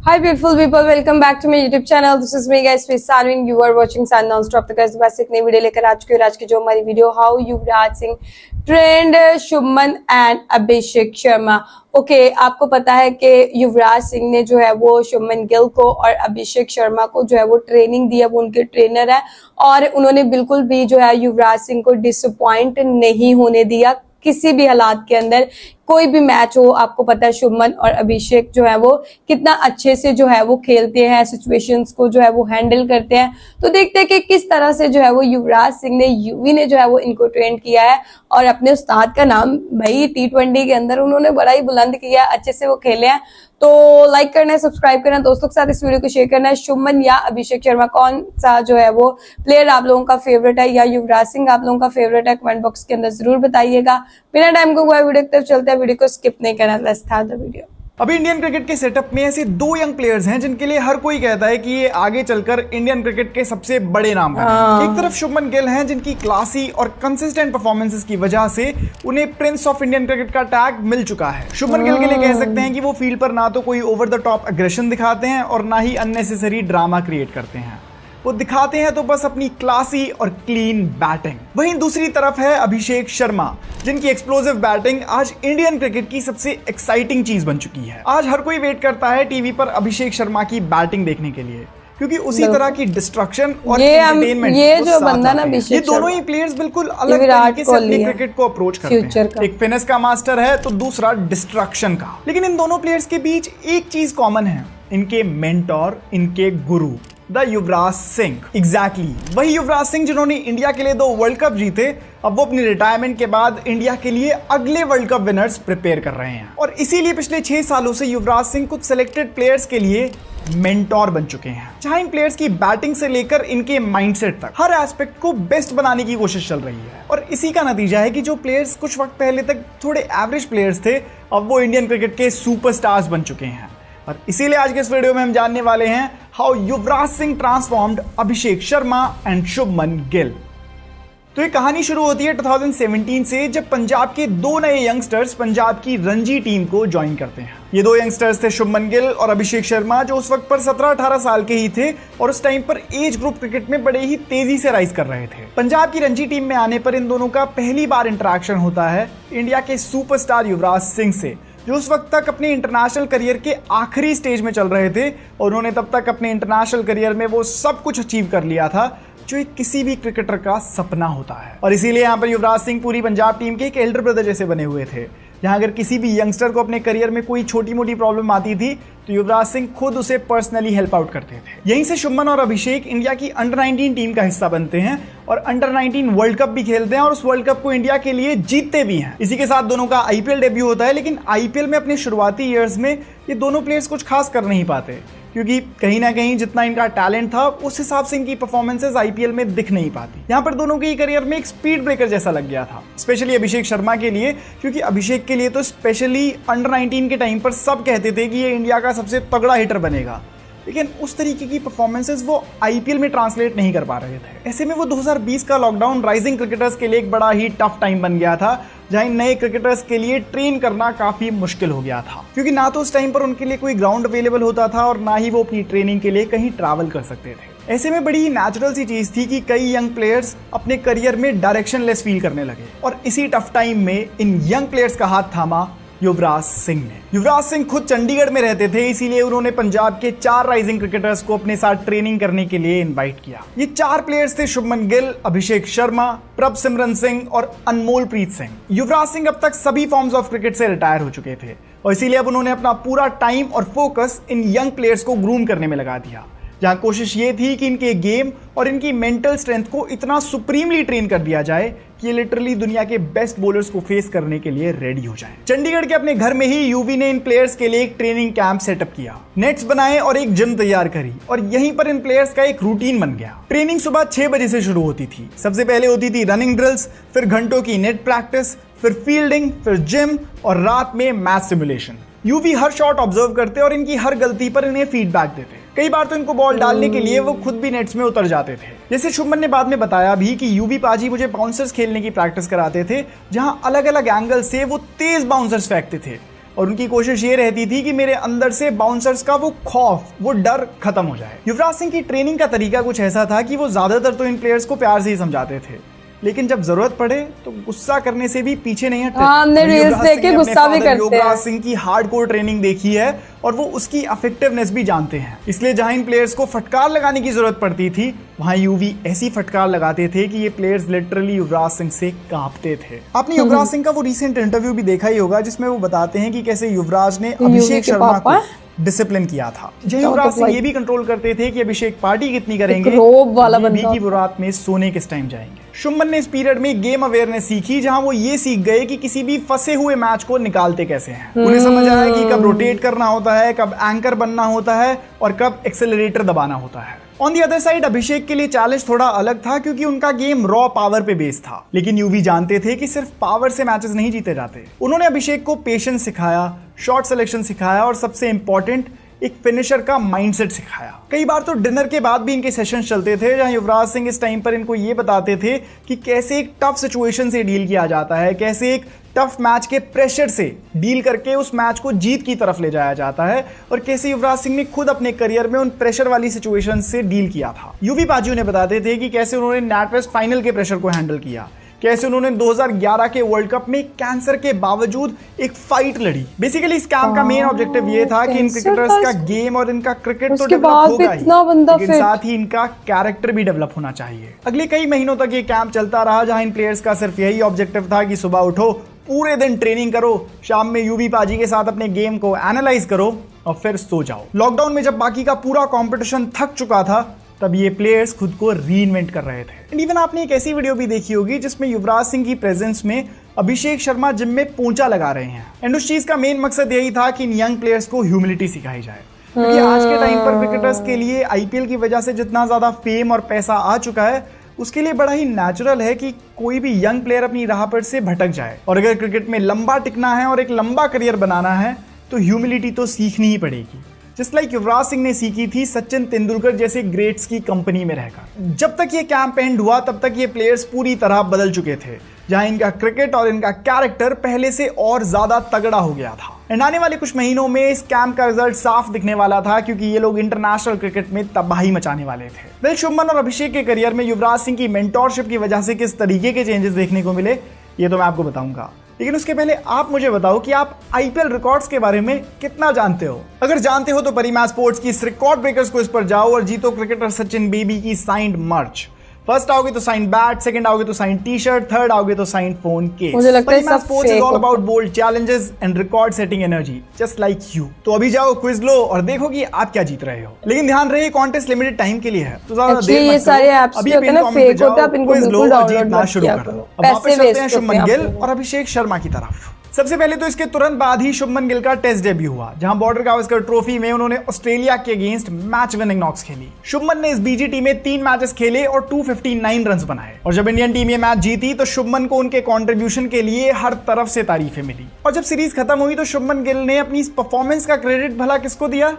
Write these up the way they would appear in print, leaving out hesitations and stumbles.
Hi beautiful people, welcome back to my YouTube channel. This is me guys, Sanwin. You are watching Sun Non-Stop. तो guys बस एक नई video लेकर आ चुकी हूँ। आज की जो हमारी video how Yuvraj Singh trend Shubman and Abhishek Sharma. Okay, आपको पता है कि युवराज सिंह ने जो है वो शुभमन गिल को और अभिषेक शर्मा को जो है वो ट्रेनिंग दी है, वो उनके ट्रेनर है और उन्होंने बिल्कुल भी जो है युवराज सिंह को डिसअपॉइंट नहीं होने दिया किसी भी हालात के अंदर। कोई भी मैच हो, आपको पता है शुभमन और अभिषेक जो है वो कितना अच्छे से जो है वो खेलते हैं, सिचुएशंस को जो है वो हैंडल करते हैं। तो देखते हैं कि किस तरह से जो है वो युवराज सिंह ने यूवी ने जो है वो इनको ट्रेन किया है और अपने उस्ताद का नाम भाई T20 के अंदर उन्होंने बड़ा ही बुलंद किया, अच्छे से वो खेले हैं। तो लाइक करना है, सब्सक्राइब करना है, दोस्तों के साथ इस वीडियो को शेयर करना है। शुभमन या अभिषेक शर्मा कौन सा जो है वो प्लेयर आप लोगों का फेवरेट है या युवराज सिंह आप लोगों का फेवरेट है, कमेंट बॉक्स के अंदर जरूर बताइएगा। बिना टाइम को वीडियो की तरफ चलते हैं, वीडियो को स्किप नहीं करना। Let's start the video. अभी इंडियन क्रिकेट के सेटअप में ऐसे दो यंग प्लेयर्स हैं जिनके लिए हर कोई कहता है कि ये आगे चलकर इंडियन क्रिकेट के सबसे बड़े नाम बने। एक तरफ शुभमन गिल हैं जिनकी क्लासी और कंसिस्टेंट परफॉर्मेंसेस की वजह से उन्हें प्रिंस ऑफ इंडियन क्रिकेट का टैग मिल चुका है। शुभमन गिल के लिए कह सकते हैं कि वो फील्ड पर ना तो कोई ओवर द टॉप एग्रेशन दिखाते हैं और ना ही अननेसेसरी ड्रामा क्रिएट करते हैं। वो दिखाते हैं तो बस अपनी क्लासी और क्लीन बैटिंग। वहीं दूसरी तरफ है अभिषेक शर्मा जिनकी एक्सप्लोसिव बैटिंग आज इंडियन क्रिकेट की सबसे एक्साइटिंग चीज बन चुकी है। आज हर कोई वेट करता है टीवी पर अभिषेक शर्मा की बैटिंग देखने के लिए, क्योंकि उसी तरह की डिस्ट्रक्शन और एंटरटेनमेंट ये जो बंदा ना ये दोनों ही प्लेयर्स बिल्कुल अलग तरीके से अपने क्रिकेट को अप्रोच करते हैं। एक फिनिश का मास्टर है तो दूसरा डिस्ट्रक्शन का। लेकिन इन दोनों प्लेयर्स के बीच एक चीज कॉमन है, इनके मेंटोर, इनके गुरु द युवराज सिंह। एग्जैक्टली वही युवराज सिंह जिन्होंने इंडिया के लिए 2 वर्ल्ड कप जीते। अब वो अपनी रिटायरमेंट के बाद इंडिया के लिए अगले वर्ल्ड कप विनर्स प्रिपेयर कर रहे हैं और इसीलिए पिछले 6 सालों से युवराज सिंह कुछ सिलेक्टेड प्लेयर्स के लिए मेंटोर बन चुके हैं, जहां इन प्लेयर्स की बैटिंग से लेकर इनके माइंडसेट तक हर एस्पेक्ट को बेस्ट बनाने की कोशिश चल रही है। और इसी का नतीजा है कि जो प्लेयर्स कुछ वक्त पहले तक थोड़े एवरेज प्लेयर्स थे, अब वो इंडियन क्रिकेट के सुपरस्टार्स बन चुके हैं। और इसीलिए आज के इस वीडियो में हम जानने वाले हैं how Yuvraj Singh transformed Abhishek Sharma and Shubman Gill. तो ये कहानी शुरू होती है 2017 से, जब पंजाब के 2 नए यंगस्टर्स पंजाब की रणजी टीम को ज्वाइन करते हैं। ये 2 यंगस्टर्स थे शुभमन गिल और अभिषेक शर्मा, जो उस वक्त पर 17-18 साल के ही थे और उस टाइम पर एज ग्रुप क्रिकेट में बड़े ही तेजी से राइज कर रहे थे। पंजाब की रणजी टीम में आने पर इन दोनों का पहली बार इंटरेक्शन होता है इंडिया के सुपरस्टार युवराज सिंह से, जो उस वक्त तक अपने इंटरनेशनल करियर के आखिरी स्टेज में चल रहे थे और उन्होंने तब तक अपने इंटरनेशनल करियर में वो सब कुछ अचीव कर लिया था जो एक किसी भी क्रिकेटर का सपना होता है। और इसीलिए यहाँ पर युवराज सिंह पूरी पंजाब टीम के एक एल्डर ब्रदर जैसे बने हुए थे, जहां अगर किसी भी यंगस्टर को अपने करियर में कोई छोटी मोटी प्रॉब्लम आती थी तो युवराज सिंह खुद उसे पर्सनली हेल्प आउट करते थे। यहीं से शुभमन और अभिषेक इंडिया की अंडर 19 टीम का हिस्सा बनते हैं और अंडर 19 वर्ल्ड कप भी खेलते हैं और उस वर्ल्ड कप को इंडिया के लिए जीतते भी हैं। इसी के साथ दोनों का आईपीएल डेब्यू होता है, लेकिन आईपीएल में अपने शुरुआती ईयर्स में ये दोनों प्लेयर्स कुछ खास कर नहीं पाते, क्योंकि कहीं ना कहीं जितना इनका टैलेंट था उस हिसाब से इनकी परफॉर्मेंसेस आईपीएल में दिख नहीं पाती। यहाँ पर दोनों के करियर में एक स्पीड ब्रेकर जैसा लग गया था, स्पेशली अभिषेक शर्मा के लिए, क्योंकि अभिषेक के लिए तो स्पेशली अंडर 19 के टाइम पर सब कहते थे कि ये इंडिया का सबसे तगड़ा हिटर बनेगा, लेकिन उस तरीके की परफॉर्मेंसेस वो आईपीएल में ट्रांसलेट नहीं कर पा रहे थे। ऐसे में वो 2020 का लॉकडाउन राइजिंग क्रिकेटर्स के लिए एक बड़ा ही टफ टाइम बन गया था, जहां नए क्रिकेटर्स के लिए ट्रेन करना काफी मुश्किल हो गया था, क्योंकि ना तो उस टाइम पर उनके लिए कोई ग्राउंड अवेलेबल होता था और ना ही वो अपनी ट्रेनिंग के लिए कहीं ट्रैवल कर सकते थे। ऐसे में बड़ी नेचुरल सी चीज थी कि कई यंग प्लेयर्स अपने करियर में डायरेक्शनलेस फील करने लगे और इसी टफ टाइम में इन यंग प्लेयर्स का हाथ थामा युवराज सिंह ने। युवराज सिंह खुद चंडीगढ़ में रहते थे, इसीलिए उन्होंने पंजाब के 4 राइजिंग क्रिकेटर्स को अपने साथ ट्रेनिंग करने के लिए इनवाइट किया। ये 4 प्लेयर्स थे शुभमन गिल, अभिषेक शर्मा, प्रभसिमरन सिंह और अनमोलप्रीत सिंह। युवराज सिंह अब तक सभी फॉर्म्स ऑफ क्रिकेट से रिटायर हो चुके थे और इसीलिए अब उन्होंने अपना पूरा टाइम और फोकस इन यंग प्लेयर्स को ग्रूम करने में लगा दिया, जहां कोशिश ये थी कि इनके गेम और इनकी मेंटल स्ट्रेंथ को इतना सुप्रीमली ट्रेन कर दिया जाए कि ये लिटरली दुनिया के बेस्ट बॉलर्स को फेस करने के लिए रेडी हो जाए। चंडीगढ़ के अपने घर में ही यूवी ने इन प्लेयर्स के लिए एक ट्रेनिंग कैंप सेटअप किया, नेट्स बनाए और एक जिम तैयार करी और यहीं पर इन प्लेयर्स का एक रूटीन बन गया। ट्रेनिंग सुबह 6 बजे से शुरू होती थी। सबसे पहले होती थी रनिंग ड्रिल्स, फिर घंटों की नेट प्रैक्टिस, फिर फील्डिंग, फिर जिम और रात में मैच सिमुलेशन। यूवी हर शॉट ऑब्जर्व करते और इनकी हर गलती पर इन्हें फीडबैक देते। कई बार तो इनको बॉल डालने के लिए वो खुद भी नेट्स में उतर जाते थे। जैसे शुभमन ने बाद में बताया भी कि यूवी पाजी मुझे बाउंसर्स खेलने की प्रैक्टिस कराते थे, जहां अलग अलग एंगल से वो तेज बाउंसर्स फेंकते थे। और उनकी कोशिश ये रहती थी कि मेरे अंदर से बाउंसर्स का वो खौफ, वो डर खत्म हो जाए। युवराज सिंह की ट्रेनिंग का तरीका कुछ ऐसा था कि वो ज्यादातर तो इन प्लेयर्स को प्यार से ही समझाते थे, लेकिन जब जरूरत पड़े तो गुस्सा करने से भी पीछे नहीं हटते। हाँ, हमने रील्स देख के गुस्सा भी करते हैं। युवराज सिंह की हार्डकोर ट्रेनिंग देखी है और वो उसकी इफेक्टिवनेस भी जानते हैं। इसलिए जहां इन प्लेयर्स को फटकार लगाने की जरूरत पड़ती थी, वहां यूवी ऐसी फटकार लगाते थे कि ये प्लेयर्स लिटरली युवराज सिंह से कांपते थे। आपने युवराज सिंह का वो रिसेंट इंटरव्यू भी देखा ही होगा जिसमें वो बताते हैं कि कैसे युवराज ने अभिषेक शर्मा को डिसिप्लिन किया था। युवराज सिंह ये भी कंट्रोल करते थे कि अभिषेक पार्टी कितनी करेंगे, की वो रात में सोने किस टाइम जाएंगे। शुभमन ने इस पीरियड में गेम अवेयरनेस सीखी, जहां वो ये सीख गए कि किसी भी फंसे हुए मैच को निकालते कैसे हैं। उन्हें समझ आया कि कब रोटेट करना होता है, कब एंकर बनना होता है और कब एक्सेलरेटर दबाना होता है। ऑन दी अदर साइड अभिषेक के लिए चैलेंज थोड़ा अलग था, क्योंकि उनका गेम रॉ पावर पे बेस्ड था। लेकिन यूवी जानते थे कि सिर्फ पावर से मैचेस नहीं जीते जाते। उन्होंने अभिषेक को पेशेंस सिखाया, शॉट सिलेक्शन सिखाया और सबसे इंपॉर्टेंट एक फिनिशर का माइंडसेट सिखाया। कई बार तो डिनर के बाद भी इनके सेशंस चलते थे, जहां युवराज सिंह इस टाइम पर इनको ये बताते थे कि कैसे एक टफ सिचुएशन से डील किया जाता है, कैसे एक टफ मैच के प्रेशर से डील करके उस मैच को जीत की तरफ ले जाया जाता है, और कैसे युवराज सिंह ने खुद अपने करियर में उन प्रेशर वाली सिचुएशन से डील किया था। यूवी पाजी उन्हें बताते थे कि कैसे उन्होंने नैटवेस्ट फाइनल के प्रेशर को हैंडल किया, कैसे उन्होंने 2011 के वर्ल्ड कप में कैंसर के बावजूद एक फाइट लड़ी। बेसिकली इस कैंप का मेन ऑब्जेक्टिव ये था कि इन क्रिकेटर्स का गेम और इनका क्रिकेट तो डेवलप होगा ही, लेकिन साथ ही इनका कैरेक्टर भी डेवलप होना चाहिए। अगले कई महीनों तक ये कैंप चलता रहा, जहां इन प्लेयर्स का सिर्फ यही ऑब्जेक्टिव था कि सुबह उठो, पूरे दिन ट्रेनिंग करो, शाम में यूवी पाजी के साथ अपने गेम को एनालाइज करो और फिर सो जाओ। लॉकडाउन में जब बाकी का पूरा कंपटीशन थक चुका था, तब ये प्लेयर्स खुद को रीइन्वेंट कर रहे थे। एंड इवन आपने एक ऐसी वीडियो भी देखी होगी जिसमें युवराज सिंह की प्रेजेंस में अभिषेक शर्मा जिम में पोंचा लगा रहे हैं। एंड उस चीज का मेन मकसद यही था कि इन यंग प्लेयर्स को ह्यूमिलिटी सिखाई जाए, क्योंकि आज के टाइम पर क्रिकेटर्स के लिए आईपीएल की वजह से जितना ज्यादा फेम और पैसा आ चुका है, उसके लिए बड़ा ही नेचुरल है कि कोई भी यंग प्लेयर अपनी राह पर से भटक जाए। और अगर क्रिकेट में लंबा टिकना है और एक लंबा करियर बनाना है, तो ह्यूमिलिटी तो सीखनी ही पड़ेगी, जिस लाइक युवराज सिंह ने सीखी थी सचिन तेंदुलकर जैसे ग्रेट्स की कंपनी में रहकर। जब तक ये कैंप एंड हुआ, तब तक ये प्लेयर्स पूरी तरह बदल चुके थे, जहां इनका क्रिकेट और इनका कैरेक्टर पहले से और ज्यादा तगड़ा हो गया था। एंड आने वाले कुछ महीनों में इस कैंप का रिजल्ट साफ दिखने वाला था, क्योंकि ये लोग इंटरनेशनल क्रिकेट में तबाही मचाने वाले थे। वेल, शुभमन और अभिषेक के करियर में युवराज सिंह की मेंटोरशिप की वजह से किस तरीके के चेंजेस देखने को मिले, ये तो मैं आपको बताऊंगा। लेकिन उसके पहले आप मुझे बताओ कि आप आईपीएल रिकॉर्ड्स के बारे में कितना जानते हो। अगर जानते हो तो परिमा स्पोर्ट्स की इस रिकॉर्ड ब्रेकर्स को इस पर जाओ और जीतो क्रिकेटर सचिन बेबी की साइंड मर्च। फर्स्ट आओगे तो साइन बैट, सेकंड आओगे तो साइन टी शर्ट, थर्ड आओगे तो साइन फोन केस। मुझे लगता है सब sports is all about bold challenges and record setting energy, just like you. तो अभी जाओ क्विज लो और देखो कि आप क्या जीत रहे हो। लेकिन ध्यान रहे, कॉन्टेस्ट लिमिटेड टाइम के लिए है, तो ज्यादा देर मत करो। अभी पिन कमेंट पे जाओ, क्विज लो और जीतना शुरू करो। अब वापस चलते हैं शुभमन गिल और अभिषेक शर्मा की तरफ। सबसे पहले तो इसके तुरंत बाद ही शुभमन गिल का टेस्ट डेब्यू हुआ, जहां बॉर्डर गावस्कर ट्रॉफी में उन्होंने ऑस्ट्रेलिया के अगेंस्ट मैच विनिंग नॉक्स खेली। शुभमन ने इस बीजीटी में 3 मैचेस खेले और 259 रन्स बनाए। और जब इंडियन टीम ये मैच जीती तो शुभमन को उनके कंट्रीब्यूशन के लिए हर तरफ से तारीफें मिली। और जब सीरीज खत्म हुई तो शुभमन गिल ने अपनी इस परफॉर्मेंस का क्रेडिट भला किसको दिया?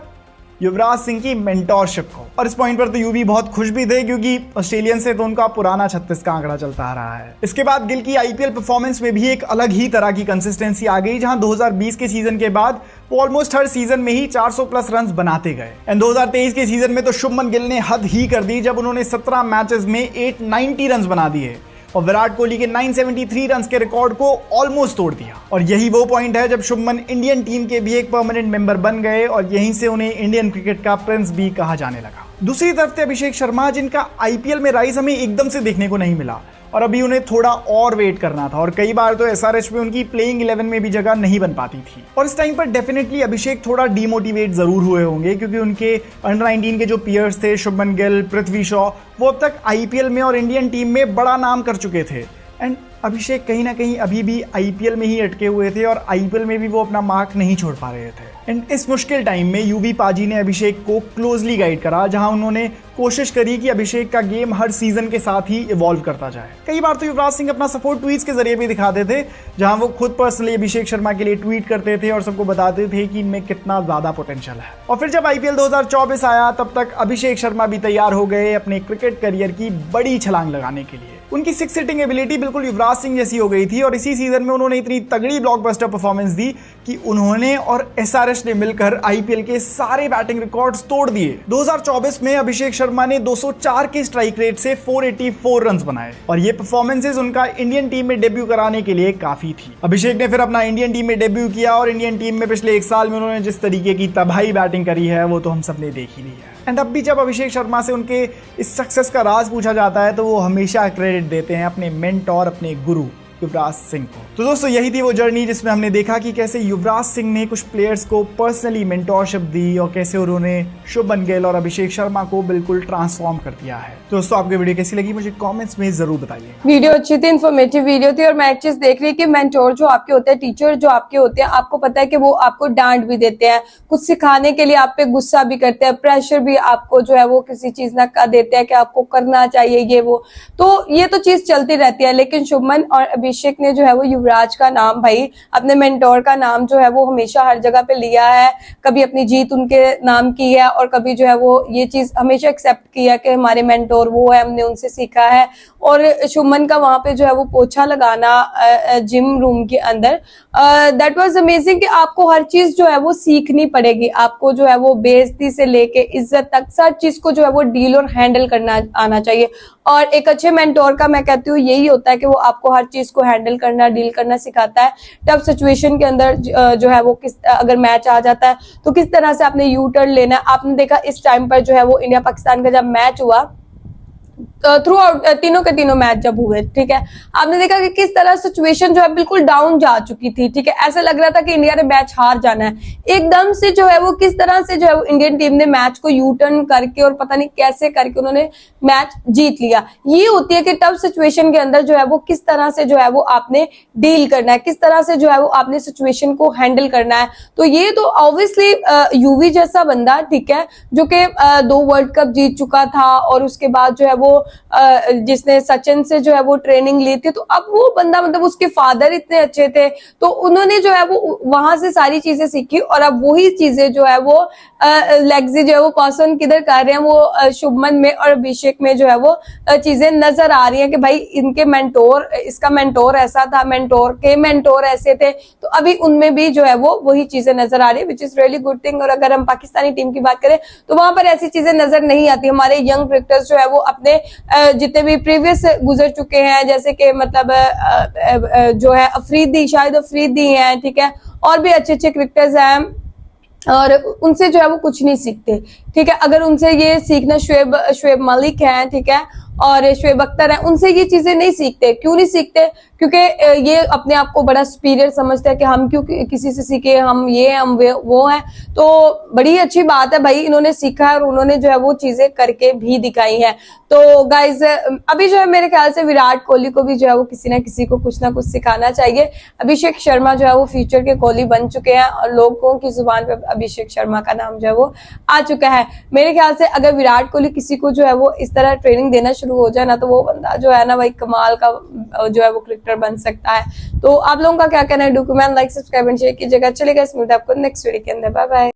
युवराज सिंह की मेंटोरशिप को। और इस पॉइंट पर तो यूवी बहुत खुश भी थे, क्योंकि ऑस्ट्रेलियन से तो उनका पुराना 36 का आंकड़ा चलता आ रहा है। इसके बाद गिल की आईपीएल परफॉर्मेंस में भी एक अलग ही तरह की कंसिस्टेंसी आ गई, जहां 2020 के सीजन के बाद वो ऑलमोस्ट हर सीजन में ही 400 प्लस रन्स बनाते गए। एंड 2023 के सीजन में तो शुभमन गिल ने हद ही कर दी, जब उन्होंने 17 मैचेस में 890 रन्स बना दिए और विराट कोहली के 973 रन्स के रिकॉर्ड को ऑलमोस्ट तोड़ दिया। और यही वो पॉइंट है जब शुभमन इंडियन टीम के भी एक परमानेंट मेंबर बन गए और यहीं से उन्हें इंडियन क्रिकेट का प्रिंस भी कहा जाने लगा। दूसरी तरफ थे अभिषेक शर्मा, जिनका आईपीएल में राइज हमें एकदम से देखने को नहीं मिला और अभी उन्हें थोड़ा और वेट करना था, और कई बार तो एसआरएच में उनकी प्लेइंग 11 में भी जगह नहीं बन पाती थी। और इस टाइम पर डेफिनेटली अभिषेक थोड़ा डीमोटिवेट जरूर हुए होंगे, क्योंकि उनके अंडर 19 के जो पीयर्स थे, शुभमन गिल, पृथ्वी शॉ, वो अब तक आईपीएल में और इंडियन टीम में बड़ा नाम कर चुके थे। एंड अभिषेक कहीं ना कहीं अभी भी आईपीएल में ही अटके हुए थे और आईपीएल में भी वो अपना मार्क नहीं छोड़ पा रहे थे। एंड इस मुश्किल टाइम में यूवी पाजी ने अभिषेक को क्लोजली गाइड करा, जहां उन्होंने कोशिश करी कि अभिषेक का गेम हर सीजन के साथ ही इवॉल्व करता जाए। कई बार तो युवराज सिंह अपना सपोर्ट ट्वीट्स के जरिए भी दिखाते थे, जहां वो खुद पर्सनली अभिषेक शर्मा के लिए ट्वीट करते थे और सबको बताते थे कि इनमें कितना ज्यादा पोटेंशियल है। और फिर जब आईपीएल 2024 आया, तब तक अभिषेक शर्मा भी तैयार हो गए अपने क्रिकेट करियर की बड़ी छलांग लगाने के लिए। उनकी 6 हिटिंग एबिलिटी बिल्कुल युवराज युवराज सिंह जैसी हो गई थी और इसी सीजन में उन्होंने इतनी तगड़ी ब्लॉकबस्टर परफॉर्मेंस दी कि उन्होंने और एसआरएच ने मिलकर आईपीएल के सारे बैटिंग रिकॉर्ड्स तोड़ दिए। 2024 में अभिषेक शर्मा ने 204 के स्ट्राइक रेट से 484 रन्स बनाए और ये परफॉर्मेंसेस उनका इंडियन टीम में डेब्यू कराने के लिए काफी थी। अभिषेक ने फिर अपना इंडियन टीम में डेब्यू किया और इंडियन टीम में पिछले 1 साल में उन्होंने जिस तरीके की तबाही बैटिंग करी है वो तो हम सब ने देखी ली है। एंड अब भी जब अभिषेक शर्मा से उनके इस सक्सेस का राज पूछा जाता है तो वो हमेशा क्रेडिट देते हैं अपने मेंटोर, अपने गुरु युवराज सिंह को। तो दोस्तों यही थी वो जर्नी जिसमें हमने देखा कि कैसे युवराज सिंह ने कुछ प्लेयर्स को पर्सनली मेंटोरशिप दी और कैसे उन्होंने शुभमन गिल और अभिषेक शर्मा को बिल्कुल ट्रांसफॉर्म कर दिया है। तो दोस्तों आपकी वीडियो कैसी लगी मुझे कमेंट्स में जरूर बताइए। वीडियो अच्छी थी, इन्फॉर्मेटिव वीडियो थी और मैं एक चीज देख रही कि मेंटोर जो आपके होते हैं, टीचर जो आपके होते हैं, आपको पता है कि वो आपको डांट भी देते हैं, कुछ सिखाने के लिए आप पे गुस्सा भी करते हैं, प्रेशर भी आपको जो है वो किसी चीज ना कर देते हैं कि आपको करना चाहिए ये वो, तो ये तो चीज चलती रहती है। लेकिन शुभमन और अभिषेक ने जो है वो युवराज का नाम, भाई अपने मेंटोर का नाम जो है वो हमेशा हर जगह पे लिया है। कभी अपनी जीत उनके नाम की है और कभी जो है वो ये चीज हमेशा एक्सेप्ट किया कि हमारे मेंटोर वो है, हमने उनसे सीखा है। और शुभमन का वहां पे जो है वो पोछा लगाना जिम रूम के अंदर, दैट वाज अमेजिंग कि आपको हर चीज जो है वो सीखनी पड़ेगी। आपको जो है वो बेइज्जती से लेके इज्जत तक सब चीज को जो है वो डील और हैंडल करना आना चाहिए। और एक अच्छे मेंटोर का मैं कहती हूँ यही होता है कि वो आपको हर चीज को हैंडल करना, डील करना सिखाता है। टफ सिचुएशन के अंदर जो है वो अगर मैच आ जाता है तो किस तरह से आपने यू टर्न लेना है। आपने देखा इस टाइम पर जो है वो इंडिया पाकिस्तान का जब मैच हुआ, थ्रू आउट तीनों के तीनों मैच जब हुए, ठीक है, आपने देखा कि किस तरह सिचुएशन जो है बिल्कुल डाउन जा चुकी थी, ठीक है, ऐसा लग रहा था कि इंडिया ने मैच हार जाना है। एकदम से जो है वो किस तरह से जो है वो इंडियन टीम ने मैच को यू टर्न करके और पता नहीं कैसे करके उन्होंने मैच जीत लिया। ये होती है कि टफ सिचुएशन के अंदर जो है वो किस तरह से जो है वो आपने डील करना है, किस तरह से जो है वो आपने सिचुएशन को हैंडल करना है। तो ये तो ऑब्वियसली यूवी जैसा बंदा, ठीक है, जो कि 2 वर्ल्ड कप जीत चुका था और उसके बाद जो है वो जिसने सचिन से जो है वो ट्रेनिंग ली थी, तो अब वो बंदा मतलब उसके फादर इतने अच्छे थे तो उन्होंने जो है वो वहां से सारी चीजें सीखी और अब वही चीजें जो है वो लेग्जी जो है वो पास ऑन किधर कर रहे हैं, वो शुभमन में और अभिषेक में जो है वो चीजें नजर आ रही हैं कि भाई इनके मेंटोर, इसका मेंटोर ऐसा था, मेंटोर के मेंटोर ऐसे थे, तो अभी उनमें भी जो है वो वही चीजें नजर आ रही है, which is really good thing. और अगर हम पाकिस्तानी टीम की बात करें तो वहां पर ऐसी चीजें नजर नहीं आती। हमारे यंग क्रिकेटर्स जो है वो अपने जितने भी प्रीवियस गुजर चुके हैं, जैसे कि मतलब जो है अफरीदी, शायद अफरीदी हैं, ठीक है, और भी अच्छे अच्छे क्रिकेटर्स हैं और उनसे जो है वो कुछ नहीं सीखते, ठीक है। अगर उनसे ये सीखना, शुएब मलिक हैं, ठीक है, और शुएब अख्तर हैं, उनसे ये चीजें नहीं सीखते। क्यों नहीं सीखते? क्योंकि ये अपने आप को बड़ा सुपीरियर समझते हैं कि हम क्यों किसी से सीखे, हम ये हम वो हैं। तो बड़ी अच्छी बात है भाई, इन्होंने सीखा है और उन्होंने जो है वो चीजें करके भी दिखाई हैं। तो गाइज अभी जो है मेरे ख्याल से विराट कोहली को भी जो है वो किसी ना किसी को कुछ ना कुछ सिखाना चाहिए। अभिषेक शर्मा जो है वो फ्यूचर के कोहली बन चुके हैं और लोगों की जुबान पे अभिषेक शर्मा का नाम जो है वो आ चुका है। मेरे ख्याल से अगर विराट कोहली किसी को जो है वो इस तरह ट्रेनिंग देना शुरू हो जाए ना, तो वो बंदा जो है ना भाई कमाल का जो है वो क्रिकेटर बन सकता है। तो आप लोगों का क्या कहना है? Do comment, like, subscribe and share कीजिएगा। चलेगा, मिलते हैं आपको नेक्स्ट वीडियो के अंदर। Bye bye.